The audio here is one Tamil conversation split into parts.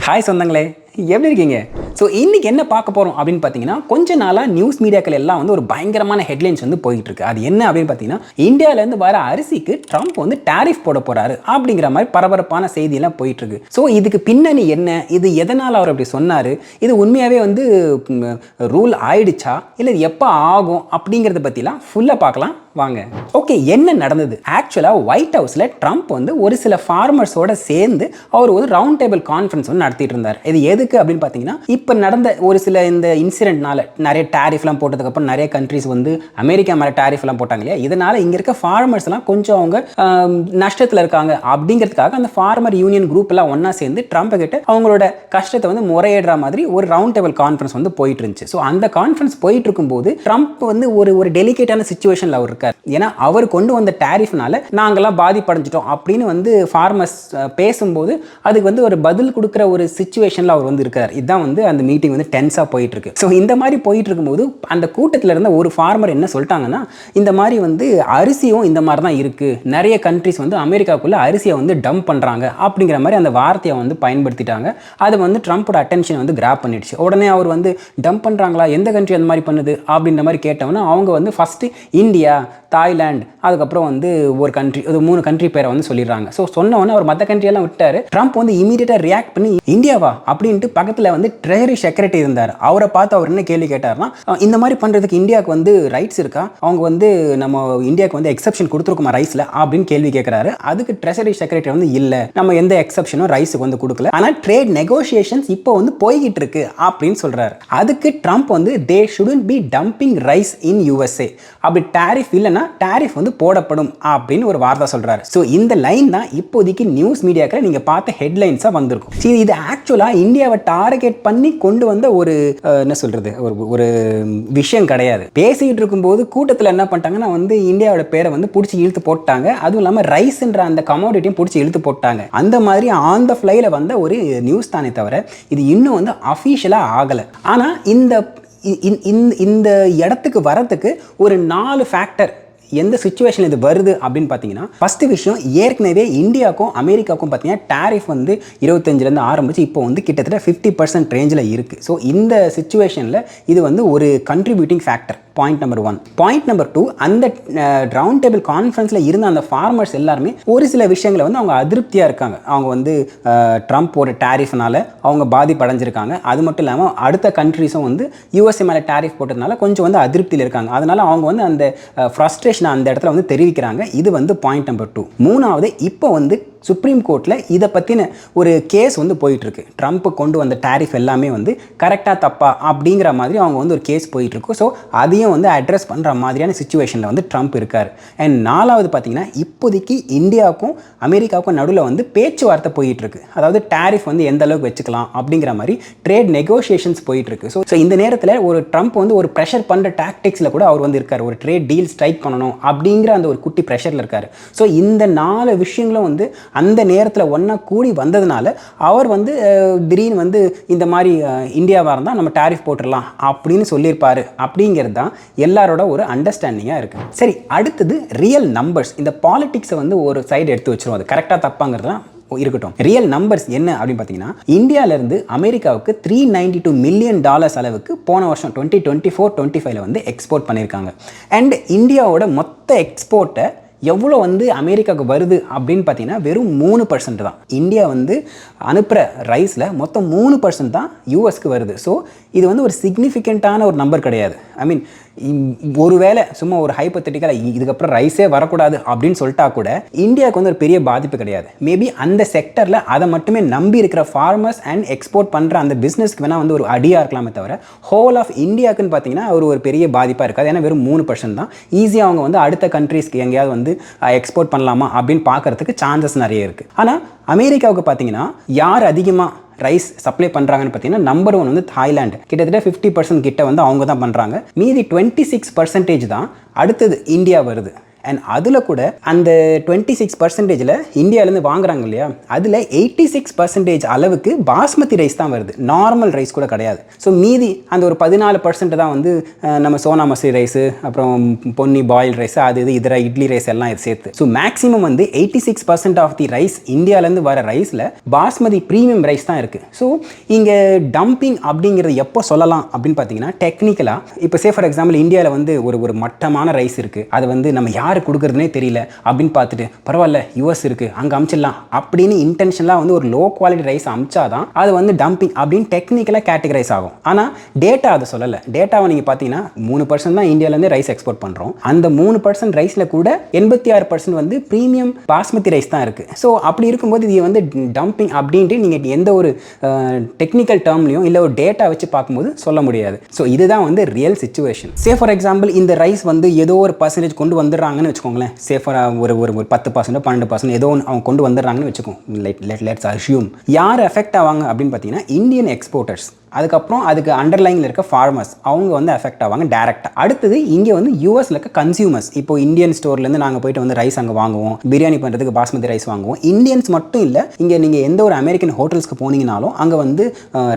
ஹாய் சொந்தங்களே, எப்படி இருக்கீங்க? ஸோ இன்றைக்கி என்ன பார்க்க போகிறோம் அப்படின்னு பார்த்தீங்கன்னா, கொஞ்ச நாளாக நியூஸ் மீடியாக்கள் எல்லாம் வந்து ஒரு பயங்கரமான ஹெட்லைன்ஸ் வந்து போயிட்டு இருக்கு. அது என்ன அப்படின்னு பார்த்தீங்கன்னா, இந்தியாவிலேருந்து வர அரிசிக்கு ட்ரம்ப் வந்து டேரிஃப் போட போகிறாரு அப்படிங்கிற மாதிரி பரபரப்பான செய்தியெல்லாம் போயிட்டு இருக்கு. ஸோ இதுக்கு பின்னணி என்ன, இது எதனால் அவர் அப்படி சொன்னார், இது உண்மையாகவே வந்து ரூல் ஆயிடுச்சா இல்லை எப்போ ஆகும் அப்படிங்கிறத பற்றிலாம் ஃபுல்லாக பார்க்கலாம் வாங்க. ஓகே, என்ன நடந்தது? ஆக்சுவலாக ஒயிட் ஹவுஸில் ட்ரம்ப் வந்து ஒரு சில ஃபார்மர்ஸோட சேர்ந்து அவர் ஒரு ரவுண்ட் டேபிள் கான்ஃபரன்ஸ் வந்து நடத்திட்டு இருந்தார். இது எதுக்கு அப்படின்னு பார்த்தீங்கன்னா, இப்போ நடந்த ஒரு சில இந்த இன்சிடென்ட்னால நிறைய டேரிஃப்லாம் போட்டதுக்கப்புறம் நிறைய கண்ட்ரிஸ் வந்து அமெரிக்கா மேலே டேரிஃப்லாம் போட்டாங்க இல்லையா, இதனால் இங்கே இருக்க ஃபார்மர்ஸ்லாம் கொஞ்சம் அவங்க நஷ்டத்தில் இருக்காங்க அப்படிங்கிறதுக்காக அந்த ஃபார்மர் யூனியன் குரூப் எல்லாம் ஒன்றா சேர்ந்து ட்ரம்ப்பை கிட்ட அவங்களோட கஷ்டத்தை வந்து முறையிடுற மாதிரி ஒரு ரவுண்ட் டேபிள் கான்ஃபரன்ஸ் வந்து போயிட்டு இருந்துச்சு. ஸோ அந்த கான்ஃபரன்ஸ் போயிட்டு இருக்கும்போது ட்ரம்ப் வந்து ஒரு டெலிகேட்டான சிச்சுவேஷனில் அவர் இருக்கார். ஏன்னா அவர் கொண்டு வந்த டேரிஃப்னால நாங்களாம் பாதிப்படைஞ்சிட்டோம் அப்படின்னு வந்து ஃபார்மர்ஸ் பேசும்போது அதுக்கு வந்து ஒரு பதில் கொடுக்குற ஒரு சிச்சுவேஷனில் அவர் வந்து இருக்கார். இதுதான் வந்து அந்த மீட்டிங் வந்து டென்ஸாக போயிட்டு இருக்கு. ஸோ இந்த மாதிரி போயிட்டு இருக்கும்போது அந்த கூட்டத்தில் இருந்த ஒரு ஃபார்மர் என்ன சொல்லிட்டாங்கன்னா, இந்த மாதிரி வந்து அரிசியும் இந்த மாதிரி தான் இருக்கு, நிறைய கண்ட்ரிஸ் வந்து அமெரிக்காவுக்குள்ள அரிசியை வந்து டம்ப் பண்ணுறாங்க அப்படிங்கிற மாதிரி அந்த வார்த்தையை வந்து பயன்படுத்திட்டாங்க. அது வந்து ட்ரம்ப்போட அட்டென்ஷன் வந்து கிராப் பண்ணிடுச்சு. உடனே அவர் வந்து டம்ப் பண்ணுறாங்களா, எந்த கண்ட்ரி அந்த மாதிரி பண்ணுது அப்படின்ற மாதிரி கேட்டவொன்னா அவங்க வந்து ஃபஸ்ட்டு இந்தியா, தாய்லாந்து, அதுக்கப்புறம் வந்து ஒரு கண்ட்ரி, அது 3 கண்ட்ரி பேரை வந்து சொல்லிடுறாங்க. ஸோ சொன்னவொன்னே அவர் மற்ற கண்ட்ரியெல்லாம் விட்டார். ட்ரம்ப் வந்து இமீடியட்டாக ரியாக்ட் பண்ணி இந்தியாவா அப்படின்ட்டு பக்கத்தில் வந்து ட்ரெஷரி செக்ரட்டரி இருந்தார். அவரை பார்த்து அவர் என்ன கேள்வி கேட்டார்னா, இந்த மாதிரி பண்ணுறதுக்கு இந்தியாவுக்கு வந்து ரைட்ஸ் இருக்கா, அவங்க வந்து நம்ம இந்தியாவுக்கு வந்து எக்ஸப்ஷன் கொடுத்துருக்குமா ரைஸில் அப்படின்னு கேள்வி கேட்குறாரு. அதுக்கு ட்ரெஷரி செக்ரட்டரி வந்து இல்லை, நம்ம எந்த எக்ஸப்ஷனும் ரைஸுக்கு வந்து கொடுக்கல, ஆனால் ட்ரேட் நெகோசியேஷன்ஸ் இப்போ வந்து போய்கிட்டு இருக்கு அப்படின்னு சொல்கிறாரு. அதுக்கு ட்ரம்ப் வந்து they shouldn't be dumping rice in USA, அப்படி டேரிஃப் இல்லைன்னா டேரிஃப் வந்து போடப்படும் அப்படின்னு ஒரு வார்த்தை சொல்றாரு. ஸோ இந்த லைன் தான் இப்போதைக்கு நியூஸ் மீடியாக்கள் நீங்க பார்த்த ஹெட்லைன்ஸா வந்திருக்கும். சரி, இது ஆக்சுவலா இந்தியாவை டார்கெட் பண்ணி கொண்டு வந்த ஒரு என்ன சொல்றது ஒரு விஷயம் கிடையாது. பேசிக்கிட்டு இருக்கும்போது கூட்டத்தில் என்ன பண்ணிட்டாங்கன்னா வந்து இந்தியாவோட பேரை வந்து பிடிச்சி இழுத்து போட்டாங்க. அதுவும் இல்லாமல் ரைஸ்ன்ற அந்த கமோடிட்டியும் பிடிச்சி இழுத்து போட்டாங்க. அந்த மாதிரி ஆன் த ஃப்ளைல வந்த ஒரு நியூஸ் தானே தவிர இது இன்னும் வந்து அஃபீஷியலா ஆகலை. ஆனால் இந்த இடத்துக்கு வரத்துக்கு ஒரு 4 ஃபேக்டர் எந்த சிச்சுவேஷன் இது வருது அப்படின்னு பார்த்தீங்கன்னா, ஃபஸ்ட்டு விஷயம், ஏற்கனவே இந்தியாவுக்கும் அமெரிக்காவுக்கும் பார்த்தீங்கன்னா டேரிஃப் வந்து 25லேருந்து ஆரம்பிச்சு இப்போ வந்து கிட்டத்தட்ட 50% ரேஞ்சில் இருக்குது. ஸோ இந்த சிச்சுவேஷனில் இது வந்து ஒரு contributing factor. Point number 1. Point number 2, அந்த ரவுண்ட் டேபிள் கான்ஃபரன்ஸில் இருந்த அந்த ஃபார்மர்ஸ் எல்லாருமே ஒரு சில விஷயங்களை வந்து அவங்க அதிருப்தியாக இருக்காங்க. அவங்க வந்து ட்ரம்ப்போட டேரிஃப்னால அவங்க பாதிப்படைஞ்சிருக்காங்க. அது மட்டும் இல்லாமல் அடுத்த கண்ட்ரிஸும் வந்து யூஎஸ்ஏ மேலே டேரிஃப் போட்டதுனால கொஞ்சம் வந்து அதிருப்தியில் இருக்காங்க. அதனால் அவங்க வந்து அந்த ஃப்ரஸ்ட்ரேஷன் அந்த இடத்துல வந்து தெரிவிக்கிறாங்க. இது வந்து பாயிண்ட் நம்பர் 2. மூணாவது, இப்போ வந்து சுப்ரீம் கோர்ட்டில் இதை பற்றின ஒரு கேஸ் வந்து போயிட்டுருக்கு. ட்ரம்ப் கொண்டு வந்த டேரிஃப் எல்லாமே வந்து கரெக்டாக தப்பா அப்படிங்கிற மாதிரி அவங்க வந்து ஒரு கேஸ் போயிட்டுருக்கு. ஸோ அதையும் வந்து அட்ரஸ் பண்ணுற மாதிரியான சிச்சுவேஷனில் வந்து ட்ரம்ப் இருக்கார். அண்ட் 4வது பார்த்தீங்கன்னா, இப்போதைக்கு இந்தியாவுக்கும் அமெரிக்காவுக்கும் நடுவில் வந்து பேச்சுவார்த்தை போயிட்டுருக்கு. அதாவது டேரிஃப் வந்து எந்த அளவுக்கு வச்சுக்கலாம் அப்படிங்கிற மாதிரி ட்ரேட் நெகோசியேஷன்ஸ் போயிட்டுருக்கு. ஸோ இந்த நேரத்தில் ஒரு ட்ரம்ப் வந்து ஒரு ப்ரெஷர் பண்ணுற டாக்டிக்ஸில் கூட அவர் வந்து இருக்கார். ஒரு ட்ரேட் டீல் ஸ்ட்ரைக் பண்ணணும் அப்படிங்கிற அந்த ஒரு குட்டி ப்ரெஷரில் இருக்கார். ஸோ இந்த 4 விஷயங்களும் வந்து அந்த நேரத்தில் ஒன்றா கூடி வந்ததுனால அவர் வந்து திடீர்னு வந்து இந்த மாதிரி இந்தியாவாக இருந்தால் நம்ம டேரிஃப் போட்டுடலாம் அப்படின்னு சொல்லியிருப்பார் அப்படிங்கிறது தான் எல்லாரோட ஒரு அண்டர்ஸ்டாண்டிங்காக இருக்குது. சரி, அடுத்தது ரியல் நம்பர்ஸ். இந்த பாலிடிக்ஸை வந்து ஒரு சைடு எடுத்து வச்சிரும். அது கரெக்டாக தப்பாங்கிறது தான் இருக்கட்டும். ரியல் நம்பர்ஸ் என்ன அப்படின்னு பார்த்தீங்கன்னா, இந்தியாவிலேருந்து அமெரிக்காவுக்கு $392 மில்லியன் அளவுக்கு போன வருஷம் 2024-25 வந்து எக்ஸ்போர்ட் பண்ணியிருக்காங்க. அண்ட் இந்தியாவோட மொத்த எக்ஸ்போர்ட்டை எவ்வளோ வந்து அமெரிக்காவுக்கு வருது அப்படின்னு பார்த்தீங்கன்னா வெறும் 3% தான். இந்தியா வந்து அனுப்புகிற ரைஸில் மொத்தம் 3% தான் யூஎஸ்க்கு வருது. ஸோ இது வந்து ஒரு சிக்னிஃபிகண்ட்டான ஒரு நம்பர் கிடையாது. ஐ மீன், ஒருவேளை சும்மா ஒரு ஹைப்போதெட்டிக்கலாக இதுக்கப்புறம் ரைஸே வரக்கூடாது அப்படின்னு சொல்லிட்டா கூட இந்தியாவுக்கு வந்து ஒரு பெரிய பாதிப்பு கிடையாது. மேபி அந்த செக்டரில் அதை மட்டுமே நம்பி இருக்கிற ஃபார்மர்ஸ் அண்ட் எக்ஸ்போர்ட் பண்ணுற அந்த பிஸ்னஸ்க்கு வேணால் வந்து ஒரு அடியாக இருக்கலாமே தவிர ஹோல் ஆஃப் இந்தியாவுக்குன்னு பார்த்தீங்கன்னா ஒரு பெரிய பாதிப்பாக இருக்காது. ஏன்னா வெறும் 3% தான். ஈஸியாக அவங்க வந்து அடுத்த கண்ட்ரீஸ்க்கு எங்கேயாவது வந்து எக்ஸ்போர்ட் பண்ணலாமா அப்படின்னு பார்க்கறதுக்கு சான்சஸ் நிறைய இருக்குது. ஆனால் அமெரிக்காவுக்கு பார்த்தீங்கன்னா யார் அதிகமாக ரைஸ் சப்ளை பண்ணுறாங்கன்னு பார்த்தீங்கன்னா, நம்பர் 1 வந்து தாய்லாந்து. கிட்டத்தட்ட 50% கிட்ட வந்து அவங்க தான் பண்ணுறாங்க. மீதி 26% தான் அடுத்தது இந்தியா வருது. அண்ட் அதில் கூட அந்த 26% இந்தியாவிலேருந்து வாங்குறாங்க இல்லையா, அதில் 86% அளவுக்கு பாஸ்மதி ரைஸ் தான் வருது, நார்மல் ரைஸ் கூட கிடையாது. ஸோ மீதி அந்த ஒரு 14% தான் வந்து நம்ம சோனா மசூரி ரைஸு, அப்புறம் பொன்னி பாயில் ரைஸ், அது இது இதர இட்லி ரைஸ் எல்லாம் இது சேர்த்து. ஸோ மேக்ஸிமம் வந்து 86% ஆஃப் தி ரைஸ் இந்தியாவிலேருந்து வர ரைஸில் பாஸ்மதி ப்ரீமியம் ரைஸ் தான் இருக்குது. ஸோ இங்கே டம்பிங் அப்படிங்கிறது எப்போ சொல்லலாம் அப்படின்னு பார்த்தீங்கன்னா, டெக்னிக்கலாக இப்போ சே ஃபார் எக்ஸாம்பிள் இந்தியாவில் வந்து ஒரு மட்டமான ரைஸ் இருக்குது, அது வந்து நம்ம யாருக்கு கொடுக்குறதுனே தெரியல அப்படின்னு பார்த்துட்டு பரவாயில்ல யூஎஸ் இருக்குது அங்கே அமிச்சிடலாம் அப்படின்னு இன்டென்ஷனலாக வந்து ஒரு லோ குவாலிட்டி ரைஸ் அமிச்சாதான் அது வந்து டம்பிங் அப்படின்னு டெக்னிக்கலாக கேட்டகரைஸ் ஆகும். ஆனால் டேட்டா அதை சொல்லலை. டேட்டாவை நீங்கள் பார்த்தீங்கன்னா 3% தான் இந்தியாவிலேருந்து ரைஸ் எக்ஸ்போர்ட் பண்ணுறோம். அந்த 3% ரைஸில் கூட 86% வந்து ப்ரீமியம் பாஸ்மதி ரைஸ் தான் இருக்குது. ஸோ அப்படி இருக்கும்போது இது வந்து டம்பிங் அப்படின்ட்டு நீங்கள் எந்த ஒரு டெக்னிக்கல் டேர்ம்லையும் இல்லை ஒரு டேட்டா வச்சு பார்க்கும்போது சொல்ல முடியாது. ஸோ இதுதான் வந்து real situation. Say for example இந்த ரைஸ் வந்து ஏதோ ஒரு பர்சன்டேஜ் கொண்டு வந்துடுறாங்கன்னு வச்சுக்கோங்களேன். சே ஃபார் ஒரு 10% 12% ஏதோ ஒன்று அவங்க கொண்டு வந்துடுறாங்கன்னு வச்சுக்கோங்க. லெட்ஸ் அஸ்யூம் யார் எஃபெக்ட் ஆவாங்க அப்படின்னு பார்த்தீங்கன்னா இந்தியன் எக்ஸ்போர்ட்டர்ஸ், அதுக்கப்புறம் அதுக்கு அண்டர்லைனில் இருக்க ஃபார்மர்ஸ், அவங்க வந்து எஃபெக்ட் ஆவாங்க டேரெக்டாக. அடுத்தது இங்கே வந்து யூஎஸில் இருக்க கன்சியூமர்ஸ், இப்போ இந்தியன் ஸ்டோர்லேருந்து நாங்கள் போயிட்டு வந்து ரைஸ் அங்கே வாங்குவோம், பிரியாணி பண்ணுறதுக்கு பாஸ்மதி ரைஸ் வாங்குவோம். இந்தியன்ஸ் மட்டும் இல்லை, இங்கே நீங்கள் எந்த ஒரு அமெரிக்கன் ஹோட்டல்ஸ்க்கு போனீங்கனாலும் அங்கே வந்து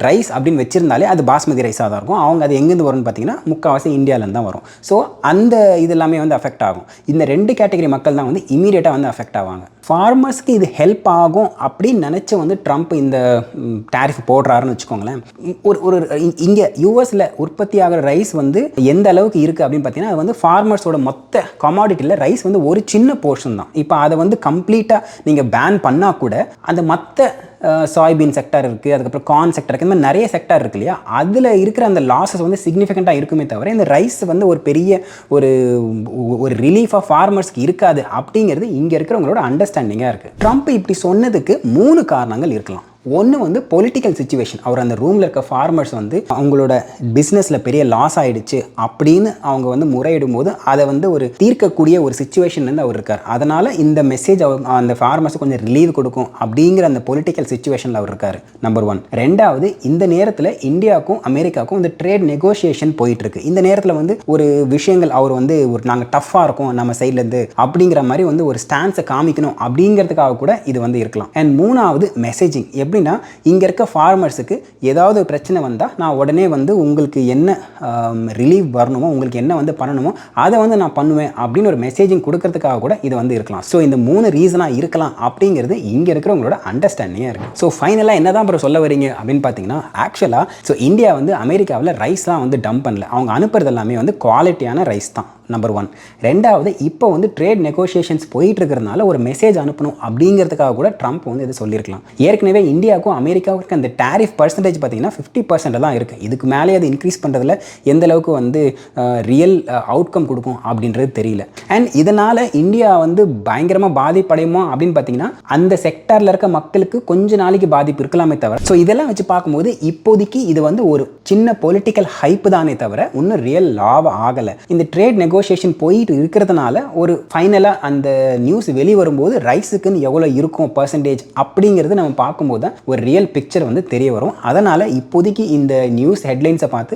ரைஸ் அப்படின்னு வச்சிருந்தாலே அது பாஸ்மதி ரைஸாக தான் இருக்கும். அவங்க அது எங்கேருந்து வரும்னு பார்த்தீங்கன்னா முக்கால்வாசி இந்தியாவிலேருந்து தான் வரும். ஸோ அந்த இது எல்லாமே வந்து அஃபெக்ட் ஆகும். இந்த 2 கேட்டகரி மக்கள் தான் வந்து இமீடியட்டாக வந்து அஃபெக்ட் ஆவாங்க. ஃபார்மர்ஸ்க்கு இது ஹெல்ப் ஆகும் அப்படின்னு நினச்சி வந்து ட்ரம்ப் இந்த டேரிஃப் போடுறாருன்னு வச்சுக்கோங்களேன். ஒரு இங்கே யூஎஸில் உற்பத்தி ஆகிற ரைஸ் வந்து எந்த அளவுக்கு இருக்குது அப்படின்னு பார்த்தீங்கன்னா, அது வந்து ஃபார்மர்ஸோட மொத்த கமாடிட்டியில் ரைஸ் வந்து ஒரு சின்ன போர்ஷன் தான். இப்போ அதை வந்து கம்ப்ளீட்டாக நீங்கள் பேன் பண்ணால் கூட அந்த மற்ற சாய்பீன் செக்டார் இருக்குது, அதுக்கப்புறம் கார்ன் செக்டார் இருக்குது, இந்த மாதிரி நிறைய செக்டார் இருக்கு இல்லையா, அதில் இருக்கிற அந்த லாஸஸ் வந்து சிக்னிஃபிகண்ட்டாக இருக்குமே தவிர இந்த ரைஸ் வந்து ஒரு பெரிய ஒரு ரிலீஃப் ஆஃப் ஃபார்மர்ஸ்க்கு இருக்காது அப்படிங்கிறது இங்கே இருக்கிறவங்களோட அண்டர்ஸ்டாண்டிங்காக இருக்குது. ட்ரம்ப் இப்படி சொன்னதுக்கு 3 காரணங்கள் இருக்கலாம். ஒன்று வந்து பொலிட்டிக்கல் சிச்சுவேஷன். அவர் அந்த ரூமில் இருக்க ஃபார்மர்ஸ் வந்து அவங்களோட பிஸ்னஸில் பெரிய லாஸ் ஆகிடுச்சு அப்படின்னு அவங்க வந்து முறையிடும் போது அதை வந்து ஒரு தீர்க்கக்கூடிய ஒரு சிச்சுவேஷன்லேருந்து அவர் இருக்கார். அதனால் இந்த மெசேஜ் அந்த ஃபார்மர்ஸுக்கு கொஞ்சம் ரிலீவ் கொடுக்கும் அப்படிங்கிற அந்த பொலிட்டிக்கல் சிச்சுவேஷனில் அவர் இருக்கார். நம்பர் 1. ரெண்டாவது, இந்த நேரத்தில் இந்தியாவுக்கும் அமெரிக்காவுக்கும் இந்த ட்ரேட் நெகோசியேஷன் போயிட்டுருக்கு. இந்த நேரத்தில் வந்து ஒரு விஷயங்கள் அவர் வந்து நாங்கள் டஃப்பாக இருக்கோம் நம்ம சைட்லேருந்து அப்படிங்கிற மாதிரி வந்து ஒரு ஸ்டான்ஸை காமிக்கணும் அப்படிங்கிறதுக்காக கூட இது வந்து இருக்கலாம். அண்ட் 3வது மெசேஜிங். எப்படின்னா, இங்கே இருக்க ஃபார்மர்ஸுக்கு ஏதாவது ஒரு பிரச்சனை வந்தால் நான் உடனே வந்து உங்களுக்கு என்ன ரிலீவ் வரணுமோ, உங்களுக்கு என்ன வந்து பண்ணணுமோ அதை வந்து நான் பண்ணுவேன் அப்படின்னு ஒரு மெசேஜிங் கொடுக்கறதுக்காக கூட இது வந்து இருக்கலாம். ஸோ இந்த 3 ரீசனாக இருக்கலாம் அப்படிங்கிறது இங்கே இருக்கிறவங்களோட அண்டர்ஸ்டாண்டிங்காக இருக்குது. ஸோ ஃபைனலாக என்ன தான் சொல்ல வரீங்க அப்படின்னு பார்த்தீங்கன்னா, ஆக்சுவலாக இந்தியா வந்து அமெரிக்காவில் ரைஸ்லாம் வந்து டம்ப் பண்ணல. அவங்க அனுப்புறது எல்லாமே வந்து குவாலிட்டியான ரைஸ் தான். நம்பர் 1. ரெண்டாவது, இப்போ வந்து ட்ரேட் நெகோசியேஷன்ஸ் போயிட்டு இருக்கிறதுனால ஒரு மெசேஜ் அனுப்பணும் அப்படிங்கிறதுக்காக கூட ட்ரம்ப் வந்து இது சொல்லியிருக்கலாம். ஏற்கனவே இந்தியாவுக்கும் அமெரிக்காவுக்கும் அந்த டேரிஃப் பர்சன்டேஜ் பார்த்தீங்கன்னா 50% தான் இருக்குது. இதுக்கு மேலே அது இன்க்ரீஸ் பண்ணுறதுல எந்த அளவுக்கு வந்து ரியல் அவுட்கம் கொடுக்கும் அப்படின்றது தெரியல. அண்ட் இதனால் இந்தியா வந்து பயங்கரமாக பாதிப்படையுமா அப்படின்னு பார்த்தீங்கன்னா, அந்த செக்டாரில் இருக்க மக்களுக்கு கொஞ்ச நாளைக்கு பாதிப்பு இருக்கலாமே தவிர, ஸோ இதெல்லாம் வச்சு பார்க்கும்போது இப்போதைக்கு இது வந்து ஒரு சின்ன பொலிட்டிக்கல் ஹைப் தானே தவிர இன்னும் ரியல் லாபம் ஆகலை. இந்த ட்ரேட் நெகோசியேஷன் போயிட்டு இருக்கிறதுனால ஒரு ஃபைனலாக அந்த நியூஸ் வெளிவரும்போது ரைஸுக்குன்னு எவ்வளோ இருக்கும் பர்சன்டேஜ் அப்படிங்கிறது நம்ம பார்க்கும்போது தான் ஒரு ரியல் பிக்சர் வந்து தெரிய வரும். அதனால் இப்போதைக்கு இந்த நியூஸ் ஹெட்லைன்ஸை பார்த்து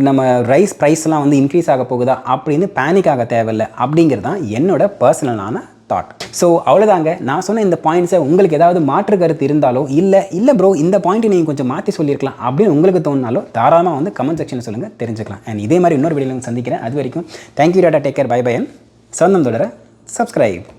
நம்ம ரைஸ் ப்ரைஸ்லாம் வந்து இன்க்ரீஸ் ஆக போகுதா அப்படின்னு பேனிக் ஆக தேவையில்லை அப்படிங்கிறது தான் என்னோட பர்சனலான தாட். ஸோ அவ்வளோதாங்க. நான் சொன்ன இந்த பாயிண்ட்ஸை உங்களுக்கு ஏதாவது மாற்று கருத்து இருந்தாலோ இல்லை ப்ரோ இந்த பாயிண்ட்டை நீங்கள் கொஞ்சம் மாற்றி சொல்லியிருக்கலாம் அப்படின்னு உங்களுக்கு தோணுனாலோ தாராளமாக வந்து கமெண்ட் செக்ஷனில் சொல்லுங்கள், தெரிஞ்சுக்கலாம். அண்ட் இதே மாதிரி இன்னொரு வீடியோவில் சந்திக்கிறேன். அது வரைக்கும் thank you tata, take care, bye bye. சொந்தம் தொடர சப்ஸ்கிரைப்.